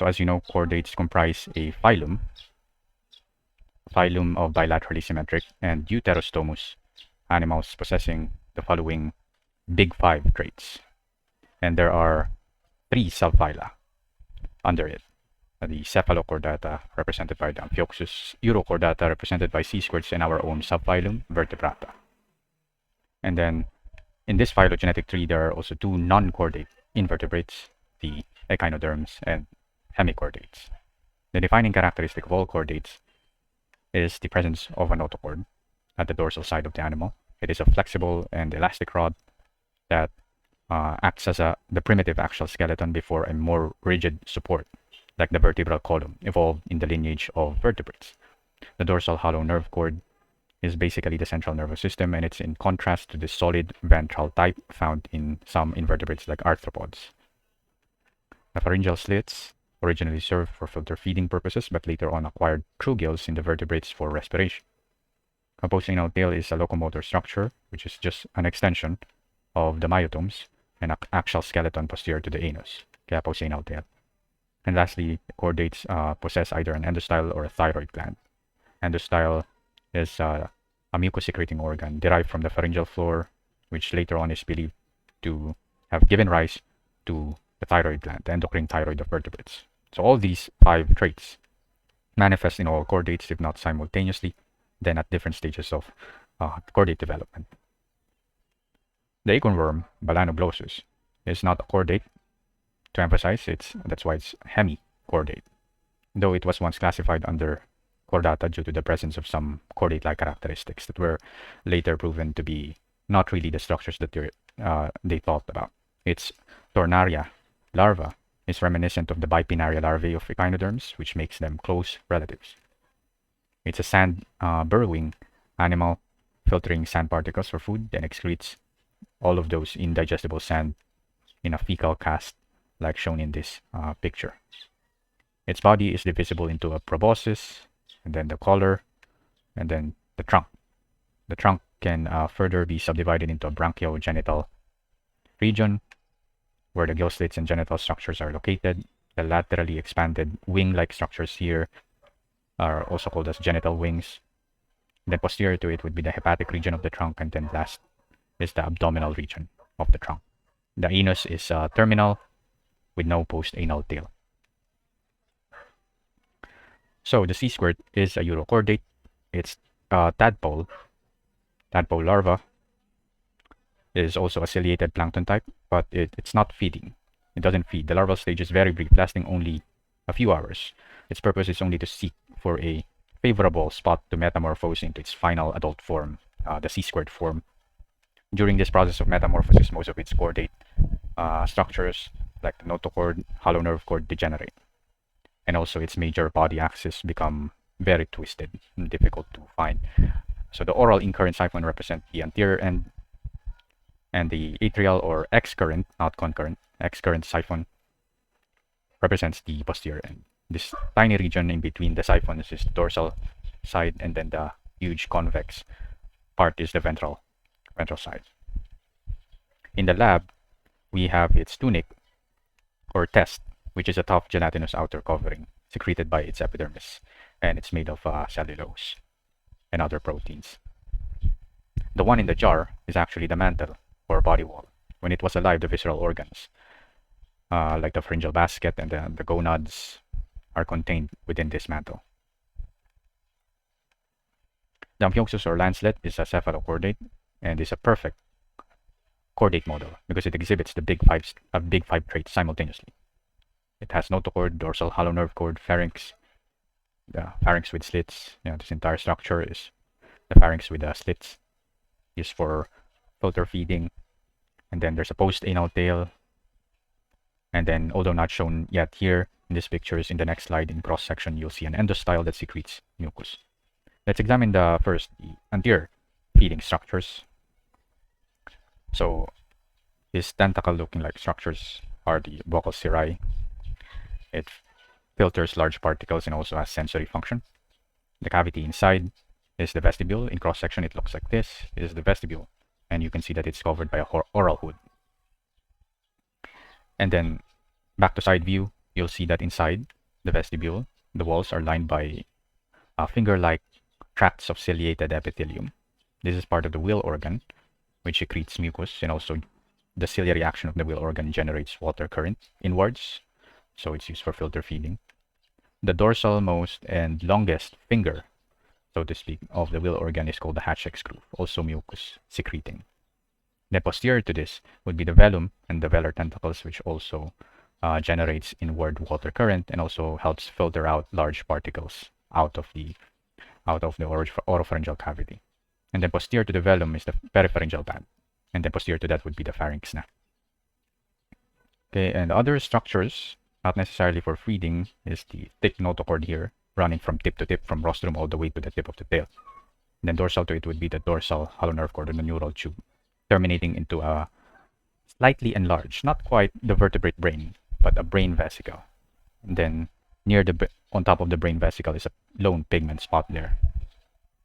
So as you know, chordates comprise a phylum of bilaterally symmetric and euterostomous animals possessing the following big five traits. And there are 3 subphyla under it. The Cephalochordata, represented by the Amphioxus, Urochordata, represented by sea squirts, and our own subphylum, Vertebrata. And then in this phylogenetic tree, there are also 2 non-chordate invertebrates, the echinoderms and hemichordates. The defining characteristic of all chordates is the presence of a notochord at the dorsal side of the animal. It is a flexible and elastic rod that acts as the primitive axial skeleton before a more rigid support, like the vertebral column, evolved in the lineage of vertebrates. The dorsal hollow nerve cord is basically the central nervous system, and it's in contrast to the solid ventral type found in some invertebrates like arthropods. The pharyngeal slits originally served for filter feeding purposes, but later on acquired trugils in the vertebrates for respiration. Composed anal tail is a locomotor structure, which is just an extension of the myotomes and axial skeleton posterior to the anus, kaya postanal tail. And lastly, chordates possess either an endostyle or a thyroid gland. Endostyle is a mucus-secreting organ derived from the pharyngeal floor, which later on is believed to have given rise to the thyroid gland, the endocrine thyroid of vertebrates. So all these 5 traits manifest in all chordates, if not simultaneously, then at different stages of chordate development. The acornworm, Balanoglossus, is not a chordate. To emphasize, that's why it's hemichordate, though it was once classified under Chordata due to the presence of some chordate-like characteristics that were later proven to be not really the structures that they thought about. Its Tornaria larva is reminiscent of the bipinnaria larvae of echinoderms, which makes them close relatives. It's a sand burrowing animal, filtering sand particles for food, then excretes all of those indigestible sand in a fecal cast, like shown in this picture. Its body is divisible into a proboscis, and then the collar, and then the trunk. The trunk can further be subdivided into a branchiogenital region, where the gill slits and genital structures are located. The laterally expanded wing-like structures here are also called as genital wings. Then posterior to it would be the hepatic region of the trunk, and then last is the abdominal region of the trunk. The anus is terminal with no post-anal tail. So the sea squirt is a urochordate. Its tadpole larva is also a ciliated plankton type, but it's not feeding. It doesn't feed. The larval stage is very brief, lasting only a few hours. Its purpose is only to seek for a favorable spot to metamorphose into its final adult form, the sea squirt form. During this process of metamorphosis, most of its chordate structures, like the notochord, hollow nerve cord, degenerate. And also its major body axis become very twisted and difficult to find. So the oral incurrent siphon represent the anterior end, and the atrial or excurrent, not concurrent, excurrent siphon represents the posterior end. This tiny region in between the siphons is the dorsal side, and then the huge convex part is the ventral side. In the lab, we have its tunic or test, which is a tough gelatinous outer covering secreted by its epidermis, and it's made of cellulose and other proteins. The one in the jar is actually the mantle or body wall. When it was alive, the visceral organs, like the pharyngeal basket and the gonads, are contained within this mantle. The Amphioxus or lancelet is a cephalochordate and is a perfect chordate model because it exhibits the big five traits simultaneously. It has notochord, dorsal hollow nerve cord, pharynx, the pharynx with slits. This entire structure is the pharynx with the slits, used for filter feeding. And then there's a post-anal tail. And then, although not shown yet here in this pictures, in the next slide in cross section, you'll see an endostyle that secretes mucus. Let's examine the anterior feeding structures. So these tentacle-looking like structures are the buccal cirri. It filters large particles and also has sensory function. The cavity inside is the vestibule. In cross section, it looks like this. This is the vestibule, and you can see that it's covered by a oral hood. And then back to side view, you'll see that inside the vestibule, the walls are lined by finger-like tracts of ciliated epithelium. This is part of the wheel organ, which secretes mucus, and also the ciliary action of the wheel organ generates water current inwards, so it's used for filter feeding. The dorsal most and longest finger, so to speak, of the wheel organ is called the Hatch's groove, also mucus secreting. Then posterior to this would be the velum and the velar tentacles, which also generates inward water current and also helps filter out large particles out of the oropharyngeal cavity. And then posterior to the velum is the peripharyngeal band, and then posterior to that would be the pharynx na. Okay, and other structures, not necessarily for feeding, is the thick notochord here, running from tip to tip, from rostrum all the way to the tip of the tail. And then dorsal to it would be the dorsal hollow nerve cord, or the neural tube, terminating into a slightly enlarged, not quite the vertebrate brain, but a brain vesicle. And then on top of the brain vesicle is a lone pigment spot there,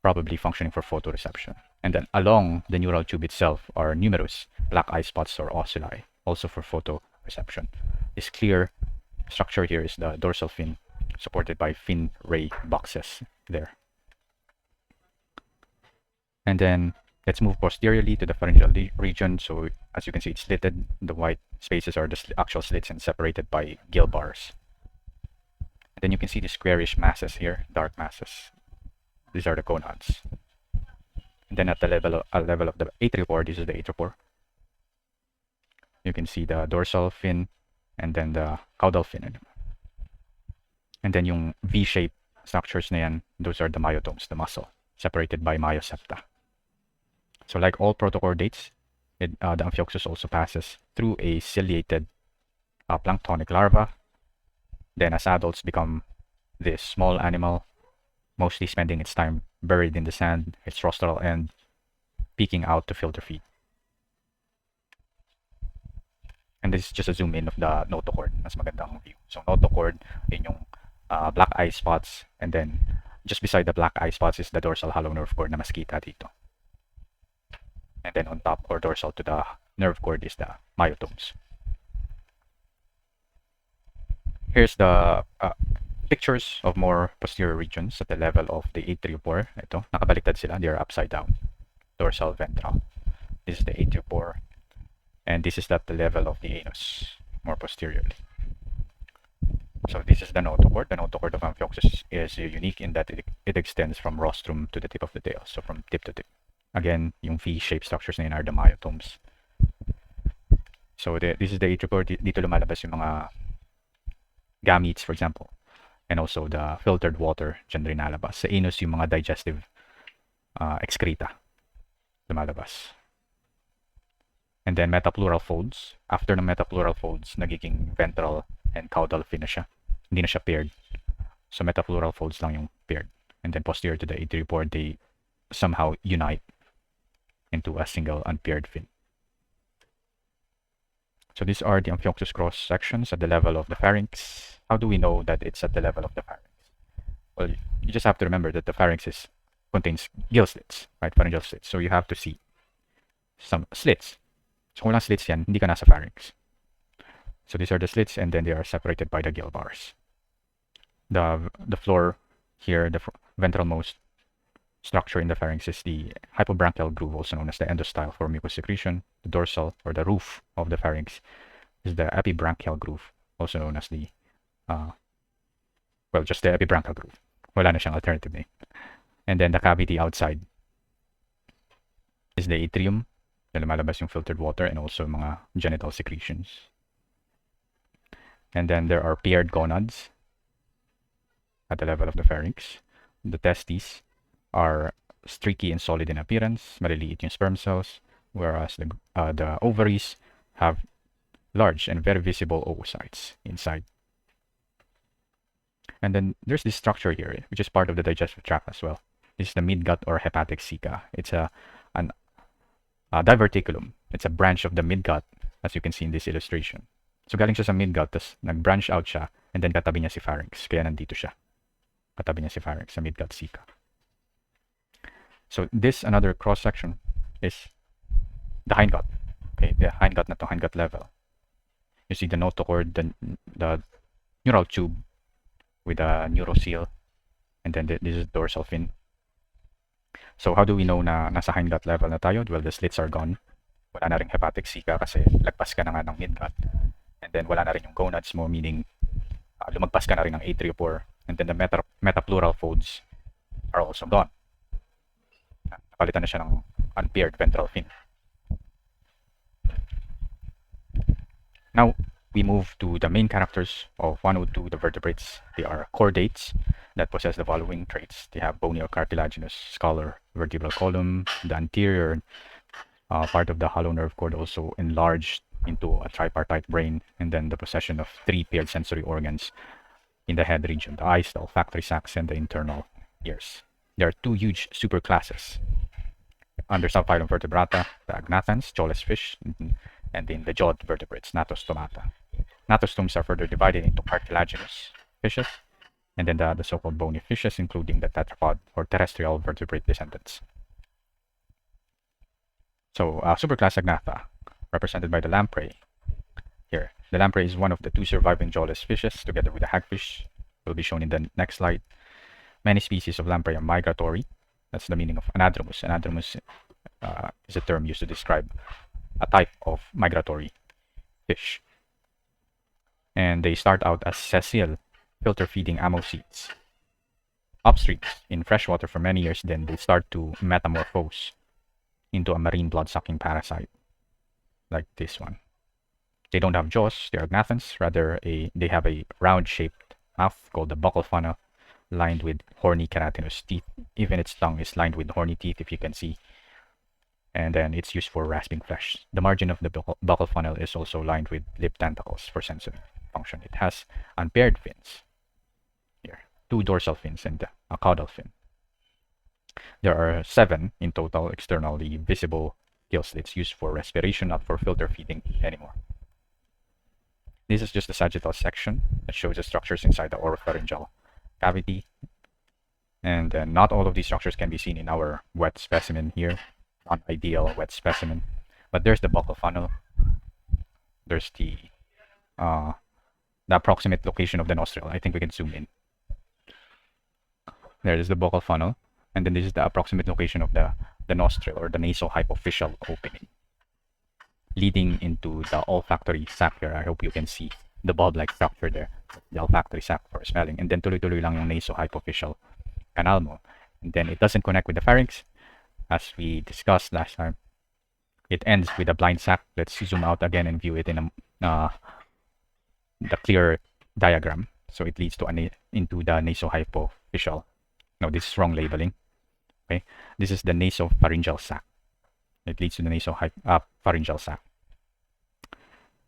probably functioning for photoreception. And then along the neural tube itself are numerous black eye spots or ocelli, also for photoreception. This clear structure here is the dorsal fin, supported by fin ray boxes there. And then let's move posteriorly to the pharyngeal region. So as you can see, it's slitted. The white spaces are the actual slits and separated by gill bars. And then you can see the squarish masses here, dark masses. These are the gonads. And then at the level of the atriopore, this is the atriopore. You can see the dorsal fin and then the caudal fin. And then yung V-shaped structures na yan, those are the myotomes, the muscle, separated by myosepta. So like all protochordates, the Amphioxus also passes through a ciliated planktonic larva. Then as adults become this small animal, mostly spending its time buried in the sand, its rostral end peeking out to filter feed. And this is just a zoom in of the notochord. Mas magandang view. So notochord, yun yung black eye spots, and then just beside the black eye spots is the dorsal hollow nerve cord na mas kita dito. And then on top or dorsal to the nerve cord is the myotomes. Here's the pictures of more posterior regions at the level of the atriopore. Ito, nakabaliktad sila. They are upside down. Dorsal ventral. This is the atriopore. And this is at the level of the anus, more posteriorly. So this is the notochord. The notochord of Amphioxus is unique in that it extends from rostrum to the tip of the tail. So from tip to tip. Again, yung V-shaped structures na yun are the myotomes. So this is the atriopore. Dito lumalabas yung mga gametes, for example. And also the filtered water dyan rin nalabas. Sa anus, yung mga digestive excreta lumalabas. And then metapleural folds. After ng metapleural folds, nagiging ventral and caudal fin na siya. Hindi na siya paired. So metapleural folds lang yung paired. And then posterior to the atriopore, they somehow unite into a single unpaired fin. So these are the Amphioxus cross sections at the level of the pharynx. How do we know that it's at the level of the pharynx? Well, you just have to remember that the pharynx contains gill slits, right? Pharyngeal slits. So you have to see some slits. So kung walang slits yan, hindi ka nasa pharynx. So these are the slits, and then they are separated by the gill bars. The floor here, the ventralmost structure in the pharynx is the hypobranchial groove, also known as the endostyle for mucus secretion. The dorsal, or the roof of the pharynx, is the epibranchial groove, also known as the just the epibranchial groove. Wala na siyang alternative name. And then the cavity outside is the atrium. Lumalabas yung filtered water and also mga genital secretions. And then there are paired gonads at the level of the pharynx. The testes are streaky and solid in appearance, maliliit yung sperm cells, whereas the ovaries have large and very visible oocytes inside. And then there's this structure here, which is part of the digestive tract as well. This is the midgut or hepatic ceca. It's an diverticulum. It's a branch of the midgut, as you can see in this illustration. So galing siya sa midgut, tas nag-branch out siya, and then katabi niya si pharynx. Kaya nandito siya. Katabi niya si pharynx sa midgut ceca. So this another cross section is the hindgut. Okay, the hindgut na to, hindgut level. You see the notochord, the neural tube with a neuroseal, and then this is dorsal fin. So how do we know na nasa hindgut level na tayo? Well, the slits are gone. Wala na ring hepatic ceca kasi lagpas ka na nga ng midgut. And then wala na rin yung gonads mo, meaning lumagpas ka na rin ng A3 and then the metapleural folds are also gone. Napalitan na siya ng unpaired ventral fin. Now, we move to the main characters of 102, the vertebrates. They are chordates that possess the following traits. They have bony or cartilaginous skull or vertebral column, the anterior part of the hollow nerve cord also enlarged into a tripartite brain, and then the possession of 3 paired sensory organs in the head region, the eyes, the olfactory sacs, and the internal ears. There are 2 huge superclasses under subphylum Vertebrata, the agnathans, jawless fish, and in the jawed vertebrates, Gnatostomata. Gnatostomes are further divided into cartilaginous fishes, and then the so-called bony fishes, including the tetrapod or terrestrial vertebrate descendants. So, superclass Agnatha, represented by the lamprey. Here, the lamprey is one of the 2 surviving jawless fishes, together with the hagfish, will be shown in the next slide. Many species of lamprey are migratory. That's the meaning of anadromous. Anadromous is a term used to describe a type of migratory fish. And they start out as sessile, filter-feeding amocetes. Upstream, in freshwater for many years, then they start to metamorphose into a marine blood-sucking parasite, like this one. They don't have jaws, they are gnathans. Rather, they have a round-shaped mouth called the buccal funnel, lined with horny keratinous teeth. Even its tongue is lined with horny teeth, if you can see. And then it's used for rasping flesh. The margin of the buccal funnel is also lined with lip tentacles for sensory function. It has unpaired fins. Here, 2 dorsal fins and a caudal fin. There are 7 in total externally visible gill slits used for respiration, not for filter feeding anymore. This is just the sagittal section that shows the structures inside the oropharyngeal cavity. And not all of these structures can be seen in our wet specimen here, non-ideal wet specimen. But there's the buccal funnel. There's the approximate location of the nostril. I think we can zoom in. There is the buccal funnel. And then this is the approximate location of the nostril or the nasohypophyseal opening, leading into the olfactory sac here. I hope you can see the bulb-like structure there, the olfactory sac for smelling. And then tuloy-tuloy lang yung nasohypophyseal canal mo. And then it doesn't connect with the pharynx, as we discussed last time. It ends with a blind sac. Let's zoom out again and view it in the clear diagram. So it leads to into the nasohypophyseal. No, this is wrong labeling. Okay, this is the nasopharyngeal sac. It leads to the nasopharyngeal sac.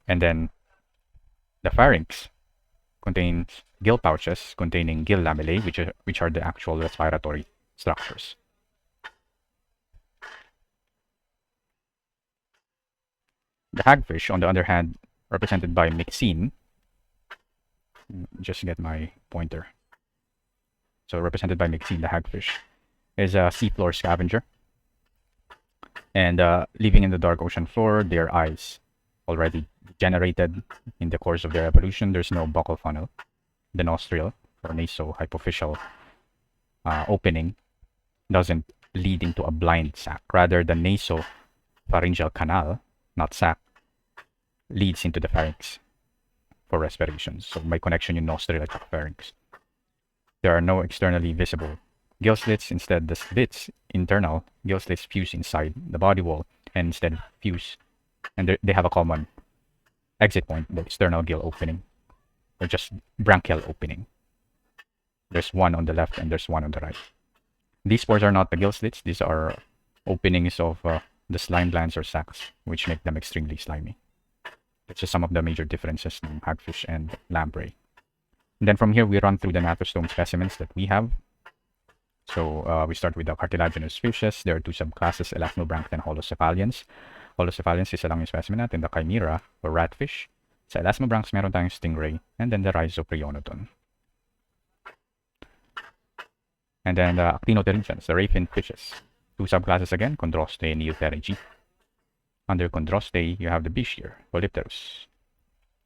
And then the pharynx contains gill pouches containing gill lamellae, which are the actual respiratory structures. The hagfish, on the other hand, represented by myxine. Just get my pointer. So represented by myxine, the hagfish is a seafloor scavenger. And living in the dark ocean floor, their eyes already degenerated in the course of their evolution. There's no buccal funnel. The nostril or nasohypophyseal opening doesn't lead into a blind sac. Rather, the nasopharyngeal canal, not sac, leads into the pharynx for respiration. So may connection yung nostril at pharynx. There are no externally visible gill slits. Instead, the slits, internal gill slits, fuse inside the body wall and instead fuse, and they have a common exit point, the external gill opening, or just branchial opening. There's one on the left and there's one on the right. These pores are not the gill slits. These are openings of the slime glands or sacs, which make them extremely slimy. That's just some of the major differences in hagfish and lamprey. And then from here, we run through the gnatostome specimens that we have. So we start with the cartilaginous fishes. There are 2 subclasses, elasmobranch and holocephalians. Holocephalians, isa lang yung specimen natin, the chimera or ratfish. Sa elasmobranchs, meron tayong stingray, and then the rhizoprionodon. And then the actinopterygians, the ray-fin fishes. 2 subclasses again, chondrostae and Neopterygi. Under chondrostae, you have the bichir, Polypterus.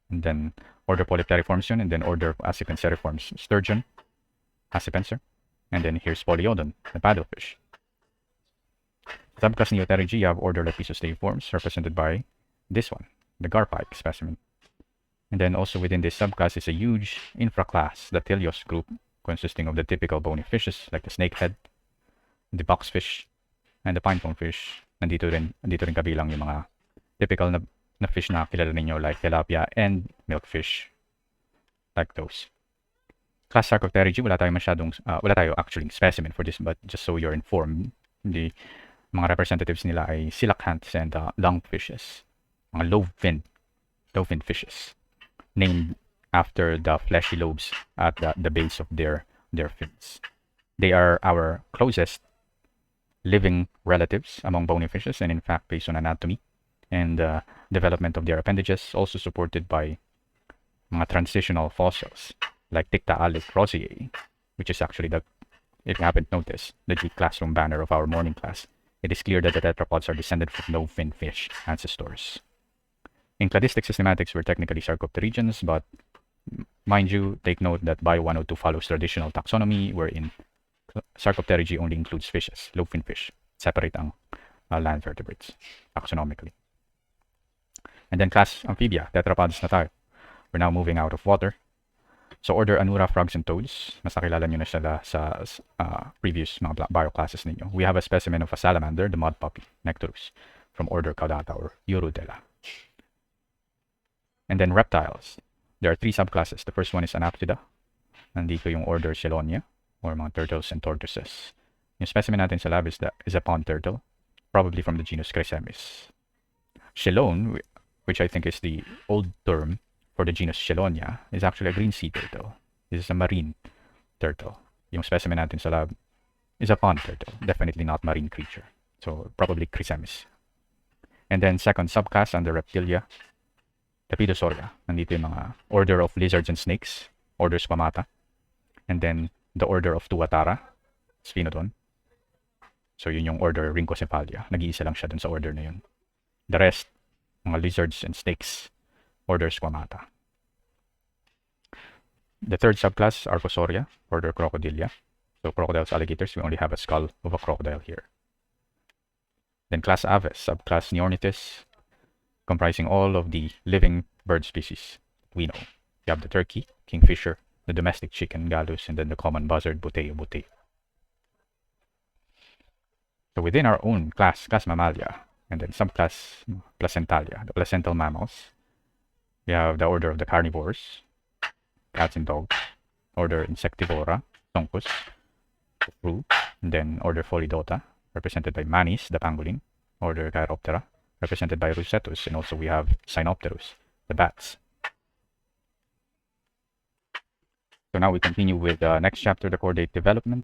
And then order Polypteriformes, and then order Accipinceriformes, sturgeon, Accipenser, and then here's Polyodon, the paddlefish. Subclass Neoterygii, you have order Lepistosteiformes, represented by this one, the garpike specimen. And then also within this subclass is a huge infraclass, the Teleos group, consisting of the typical bony fishes like the snakehead, the boxfish, and the pinecone fish. Nandito rin kabilang yung mga typical na fish na kilala ninyo like tilapia and milkfish, like those. Class Sarcopterygii, wala tayo actually specimen for this, but just so you're informed, the mga representatives nila ay coelacanths and lungfishes, mga lobe-finned fishes, named after the fleshy lobes at the base of their fins. They are our closest living relatives among bony fishes, and in fact, based on anatomy and development of their appendages, also supported by mga transitional fossils like Tiktaalik roseae, which is actually if you haven't noticed, the G classroom banner of our morning class. It is clear that the tetrapods are descended from lobe-finned fish ancestors. In cladistic systematics, we're technically Sarcopterygians, but mind you, take note that Bio 102 follows traditional taxonomy, wherein Sarcopterygii only includes fishes, lobe-finned fish, separate ang land vertebrates taxonomically. And then class Amphibia, tetrapods na tayo. We're now moving out of water. So order Anura, frogs, and toads. Mas nakilala nyo na sila sa previous mga bio classes ninyo. We have a specimen of a salamander, the mud puppy, Nectarus, from order Chordata or Botella. And then reptiles. There are 3 subclasses. The first one is Anaptida. Nandito yung order Chelonia, or mga turtles and tortoises. Yung specimen natin sa lab is a pond turtle, probably from the genus Trachemys. Chelone, which I think is the old term for the genus Chelonia, is actually a green sea turtle. This is a marine turtle. Yung specimen natin sa lab is a pond turtle, definitely not marine creature. So probably Trachemys. And then second subclass under Reptilia, Lepidosauria. Nandito yung mga order of lizards and snakes, order Squamata. And then the order of Tuatara, Sphinodon. So yun yung order Rhynchocephalia. Nag-iisa lang siya dun sa order na yun. The rest, mga lizards and snakes, order Squamata. The third subclass, Archosauria, order Crocodilia. So crocodiles, alligators, we only have a skull of a crocodile here. Then class Aves, subclass Neornithis, comprising all of the living bird species we know. You have the turkey, kingfisher, the domestic chicken, Gallus, and then the common buzzard, Botella. So within our own class Mammalia, and then subclass Placentalia, the placental mammals, we have the order of the carnivores, cats and dogs, order Insectivora, Sonchus, Fru, and then order Pholidota, represented by Manis, the pangolin, order Chiroptera, represented by Rosetus, and also we have Cynopterus, the bats. So now we continue with the next chapter, the chordate development.